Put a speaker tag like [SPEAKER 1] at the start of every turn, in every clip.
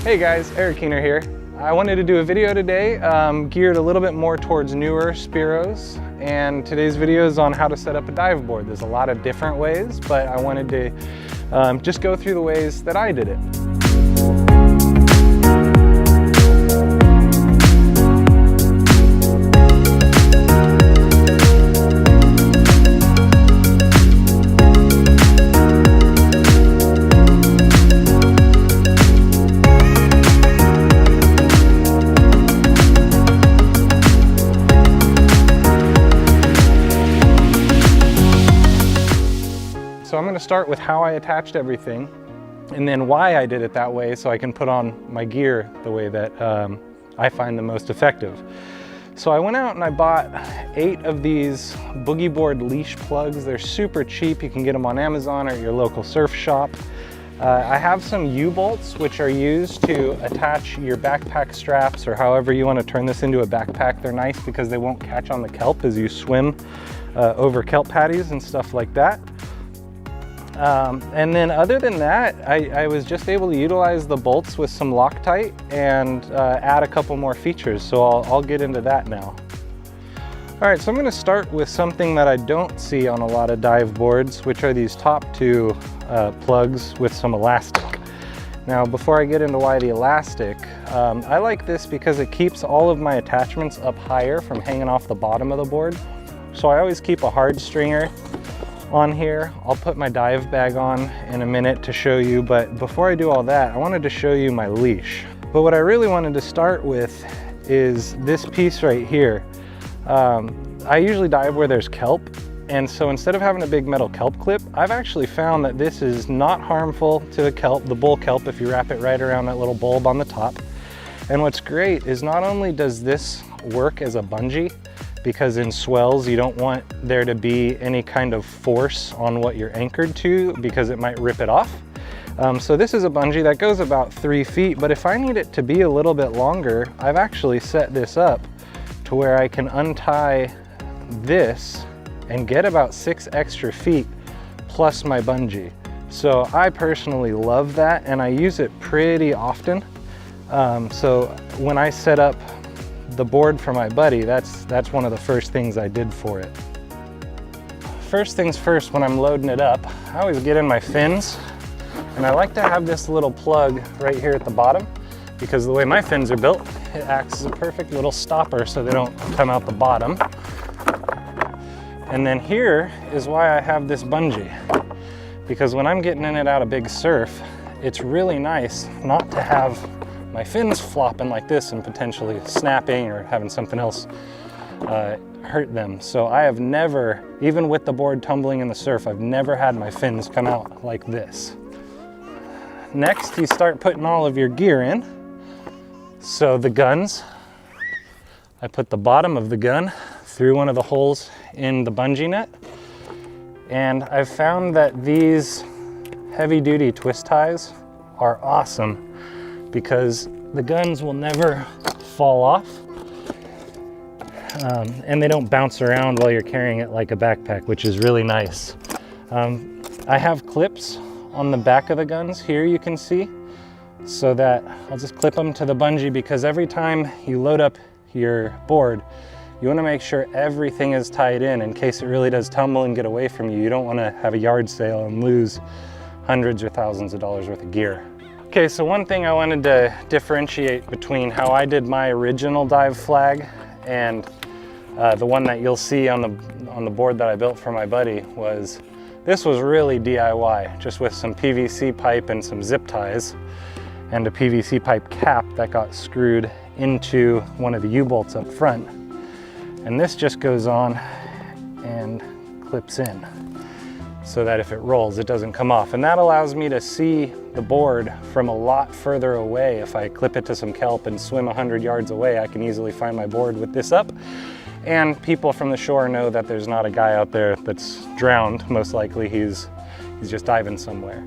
[SPEAKER 1] Hey guys, Eric Keener here. I wanted to do a video today geared a little bit more towards newer Spearos, and today's video is on how to set up a dive board. There's a lot of different ways, but I wanted to just go through the ways that I did it. So I'm going to start with how I attached everything and then why I did it that way so I can put on my gear the way that I find the most effective. So I went out and I bought 8 of these boogie board leash plugs. They're super cheap. You can get them on Amazon or at your local surf shop. I have some U-bolts which are used to attach your backpack straps or however you want to turn this into a backpack. They're nice because they won't catch on the kelp as you swim over kelp patties and stuff like that. And then other than that, I was just able to utilize the bolts with some Loctite and add a couple more features. So I'll get into that now. All right, so I'm going to start with something that I don't see on a lot of dive boards, which are these top 2 plugs with some elastic. Now, before I get into why the elastic, I like this because it keeps all of my attachments up higher from hanging off the bottom of the board. So I always keep a hard stringer on here. I'll put my dive bag on in a minute to show you, but before I do all that, I wanted to show you my leash. But what I really wanted to start with is this piece right here. I usually dive where there's kelp, and so instead of having a big metal kelp clip, I've actually found that this is not harmful to the kelp, the bull kelp, if you wrap it right around that little bulb on the top. And what's great is not only does this work as a bungee, because in swells you don't want there to be any kind of force on what you're anchored to because it might rip it off. So this is a bungee that goes about 3 feet, but if I need it to be a little bit longer, I've actually set this up to where I can untie this and get about 6 extra feet plus my bungee. So I personally love that and I use it pretty often. So when I set up the board for my buddy, that's one of the first things I did for it. First things first, when I'm loading it up, I always get in my fins, and I like to have this little plug right here at the bottom because the way my fins are built, it acts as a perfect little stopper so they don't come out the bottom. And then here is why I have this bungee, because when I'm getting in and out of big surf, it's really nice not to have my fins flopping like this and potentially snapping or having something else hurt them. So I have never, even with the board tumbling in the surf, I've never had my fins come out like this. Next, you start putting all of your gear in. So the guns, I put the bottom of the gun through one of the holes in the bungee net. And I've found that these heavy-duty twist ties are awesome because the guns will never fall off and they don't bounce around while you're carrying it like a backpack, which is really nice. I have clips on the back of the guns here, you can see, so that I'll just clip them to the bungee because every time you load up your board, you want to make sure everything is tied in case it really does tumble and get away from you. You don't want to have a yard sale and lose hundreds or thousands of dollars worth of gear. Okay, so one thing I wanted to differentiate between how I did my original dive flag and the one that you'll see on the board that I built for my buddy was, this was really DIY, just with some PVC pipe and some zip ties and a PVC pipe cap that got screwed into one of the U-bolts up front. And this just goes on and clips in, so that if it rolls, it doesn't come off. And that allows me to see the board from a lot further away. If I clip it to some kelp and swim 100 yards away, I can easily find my board with this up. And people from the shore know that there's not a guy out there that's drowned. Most likely he's just diving somewhere.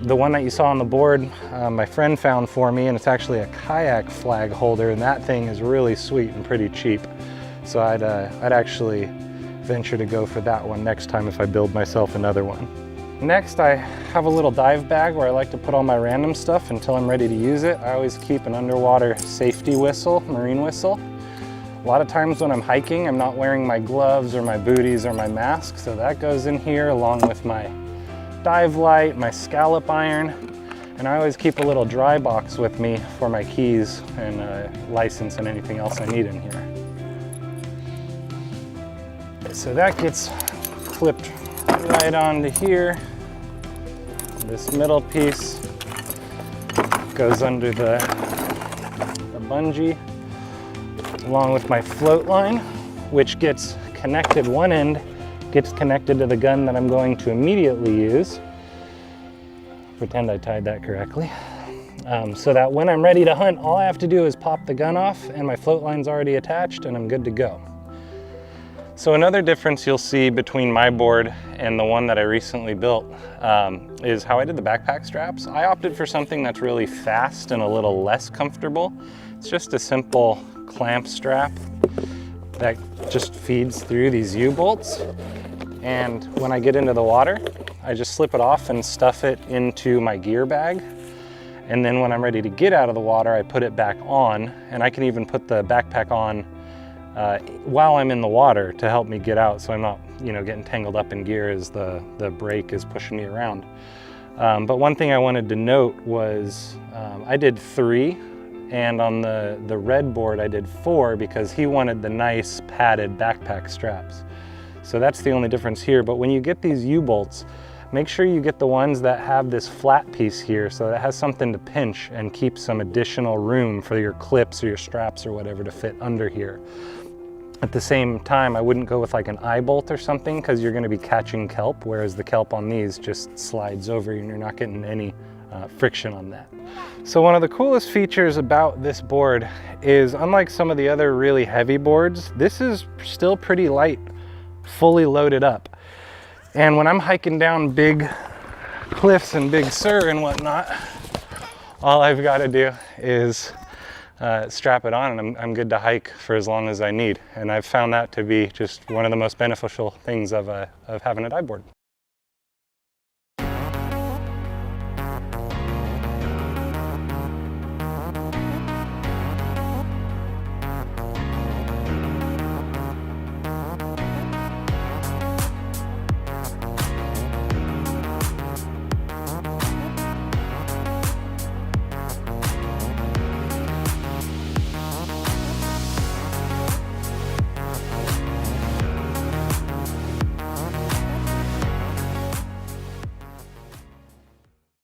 [SPEAKER 1] The one that you saw on the board, my friend found for me, and it's actually a kayak flag holder, and that thing is really sweet and pretty cheap. So I'd actually venture to go for that one next time if I build myself another one. Next, I have a little dive bag where I like to put all my random stuff until I'm ready to use it. I always keep an underwater safety whistle, marine whistle. A lot of times when I'm hiking, I'm not wearing my gloves or my booties or my mask, so that goes in here along with my dive light, my scallop iron, and I always keep a little dry box with me for my keys and license and anything else I need in here. So that gets clipped right onto here. This middle piece goes under the bungee, along with my float line, which gets connected. One end gets connected to the gun that I'm going to immediately use. Pretend I tied that correctly. So that when I'm ready to hunt, all I have to do is pop the gun off and my float line's already attached and I'm good to go. So another difference you'll see between my board and the one that I recently built is how I did the backpack straps. I opted for something that's really fast and a little less comfortable. It's just a simple clamp strap that just feeds through these U-bolts. And when I get into the water, I just slip it off and stuff it into my gear bag. And then when I'm ready to get out of the water, I put it back on, and I can even put the backpack on while I'm in the water to help me get out, so I'm not, getting tangled up in gear as the brake is pushing me around. But one thing I wanted to note was I did 3, and on the red board I did 4 because he wanted the nice padded backpack straps. So that's the only difference here. But when you get these U-bolts, make sure you get the ones that have this flat piece here so that it has something to pinch and keep some additional room for your clips or your straps or whatever to fit under here. At the same time, I wouldn't go with like an eye bolt or something because you're going to be catching kelp, whereas the kelp on these just slides over and you're not getting any friction on that. So one of the coolest features about this board is, unlike some of the other really heavy boards, this is still pretty light, fully loaded up. And when I'm hiking down big cliffs and Big Sur and whatnot, all I've got to do is strap it on and I'm good to hike for as long as I need. And I've found that to be just one of the most beneficial things of having a dive board.